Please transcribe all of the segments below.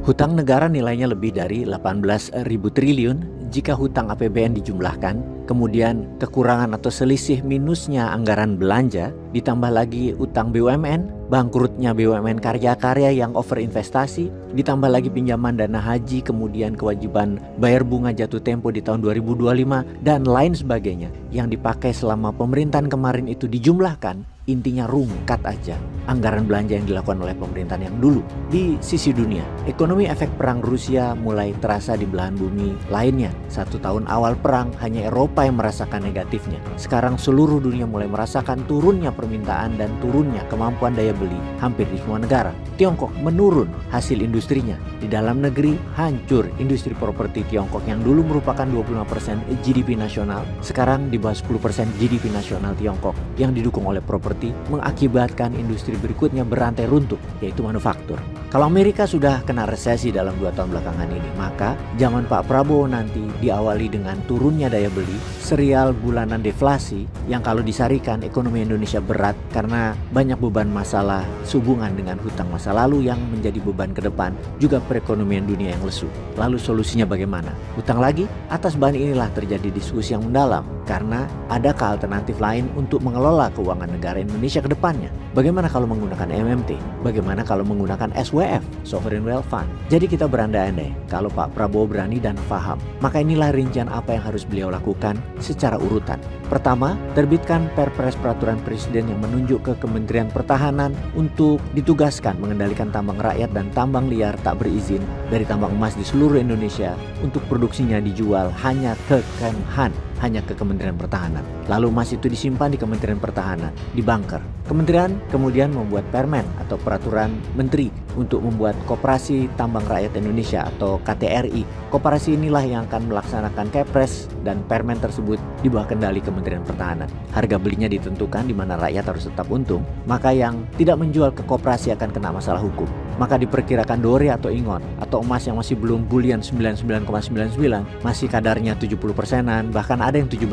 Hutang negara nilainya lebih dari 18.000 triliun jika hutang APBN dijumlahkan, kemudian kekurangan atau selisih minusnya anggaran belanja, ditambah lagi utang BUMN, bangkrutnya BUMN karya-karya yang overinvestasi, ditambah lagi pinjaman dana haji, kemudian kewajiban bayar bunga jatuh tempo di tahun 2025, dan lain sebagainya yang dipakai selama pemerintahan kemarin itu dijumlahkan, intinya rungkat aja anggaran belanja yang dilakukan oleh pemerintahan yang dulu. Di sisi dunia, ekonomi efek perang Rusia mulai terasa di belahan bumi lainnya. 1 tahun awal perang hanya Eropa yang merasakan negatifnya. Sekarang seluruh dunia mulai merasakan turunnya permintaan dan turunnya kemampuan daya beli hampir di semua negara. Tiongkok menurun hasil industrinya. Di dalam negeri hancur industri properti Tiongkok yang dulu merupakan 25% GDP nasional, sekarang di bawah 10% GDP nasional Tiongkok yang didukung oleh properti, mengakibatkan industri berikutnya berantai runtuh, yaitu manufaktur. Kalau Amerika sudah kena resesi dalam 2 tahun belakangan ini, maka zaman Pak Prabowo nanti diawali dengan turunnya daya beli, serial bulanan deflasi yang kalau disarikan ekonomi Indonesia berat karena banyak beban masalah sehubungan dengan hutang masa lalu yang menjadi beban ke depan, juga perekonomian dunia yang lesu. Lalu solusinya bagaimana? Hutang lagi? Atas bahan inilah terjadi diskusi yang mendalam, karena adakah alternatif lain untuk mengelola keuangan negara Indonesia ke depannya? Bagaimana kalau menggunakan MMT? Bagaimana kalau menggunakan SWF, Sovereign Wealth Fund? Jadi kita berandai-andai, kalau Pak Prabowo berani dan paham, maka inilah rincian apa yang harus beliau lakukan secara urutan. Pertama, terbitkan Perpres Peraturan Presiden yang menunjuk ke Kementerian Pertahanan untuk ditugaskan mengendalikan tambang rakyat dan tambang liar tak berizin dari tambang emas di seluruh Indonesia untuk produksinya dijual hanya ke Kemhan, hanya ke Kementerian Pertahanan. Lalu emas itu disimpan di Kementerian Pertahanan, di bunker. Kementerian kemudian membuat permen atau peraturan menteri untuk membuat Koperasi Tambang Rakyat Indonesia atau KTRI. Koperasi inilah yang akan melaksanakan Kepres dan permen tersebut di bawah kendali Kementerian Pertahanan. Harga belinya ditentukan di mana rakyat harus tetap untung, maka yang tidak menjual ke koperasi akan kena masalah hukum. Maka diperkirakan Dore atau Ingon atau emas yang masih belum bulian 99,99 masih kadarnya 70%-an, bahkan ada yang 17%.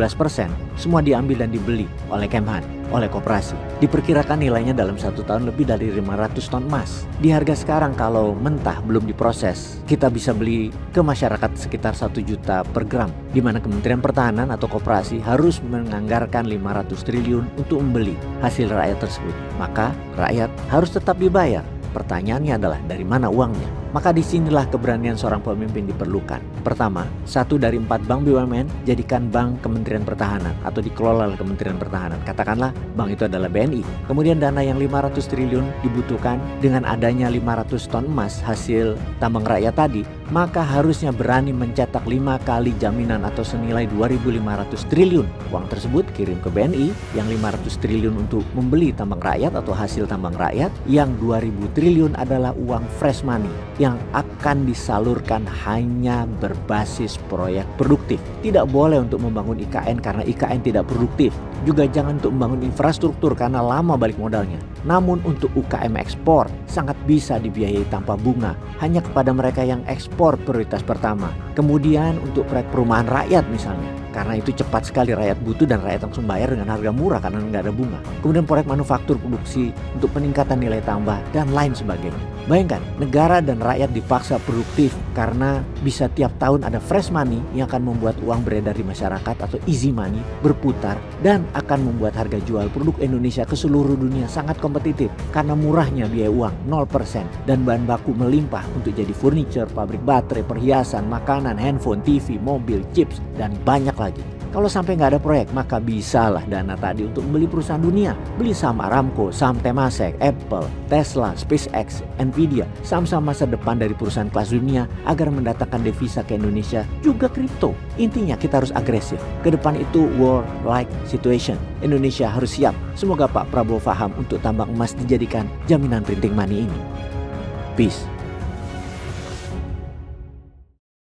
Semua diambil dan dibeli oleh Kemhan, oleh koperasi. Diperkirakan nilainya dalam 1 tahun lebih dari 500 ton emas. Di harga sekarang kalau mentah belum diproses, kita bisa beli ke masyarakat sekitar 1 juta per gram, di mana Kementerian Pertahanan atau koperasi harus menganggarkan 500 triliun untuk membeli hasil rakyat tersebut. Maka rakyat harus tetap dibayar. Pertanyaannya adalah dari mana uangnya? Maka disinilah keberanian seorang pemimpin diperlukan. Pertama, 1 dari 4 bank BUMN jadikan bank Kementerian Pertahanan atau dikelola oleh Kementerian Pertahanan. Katakanlah bank itu adalah BNI. Kemudian dana yang 500 triliun dibutuhkan dengan adanya 500 ton emas hasil tambang rakyat tadi, maka harusnya berani mencetak 5 kali jaminan atau senilai 2.500 triliun. Uang tersebut kirim ke BNI yang 500 triliun untuk membeli tambang rakyat atau hasil tambang rakyat, yang 2.000 triliun adalah uang fresh money yang akan disalurkan hanya berbasis proyek produktif. Tidak boleh untuk membangun IKN karena IKN tidak produktif. Juga jangan untuk membangun infrastruktur karena lama balik modalnya. Namun untuk UKM ekspor sangat bisa dibiayai tanpa bunga, hanya kepada mereka yang ekspor prioritas pertama. Kemudian untuk proyek perumahan rakyat misalnya, karena itu cepat sekali rakyat butuh dan rakyat langsung bayar dengan harga murah karena nggak ada bunga. Kemudian proyek manufaktur produksi untuk peningkatan nilai tambah dan lain sebagainya. Bayangkan, negara dan rakyat dipaksa produktif karena bisa tiap tahun ada fresh money yang akan membuat uang beredar di masyarakat atau easy money berputar dan akan membuat harga jual produk Indonesia ke seluruh dunia sangat kompetitif karena murahnya biaya uang 0% dan bahan baku melimpah untuk jadi furniture, pabrik baterai, perhiasan, makanan, handphone, TV, mobil, chips, dan banyak lagi. Kalau sampai nggak ada proyek, maka bisalah dana tadi untuk membeli perusahaan dunia. Beli saham Aramco, saham Temasek, Apple, Tesla, SpaceX, Nvidia, saham-saham masa depan dari perusahaan kelas dunia agar mendatangkan devisa ke Indonesia, juga kripto. Intinya kita harus agresif. Ke depan itu war-like situation. Indonesia harus siap. Semoga Pak Prabowo paham untuk tambang emas dijadikan jaminan printing money ini. Peace.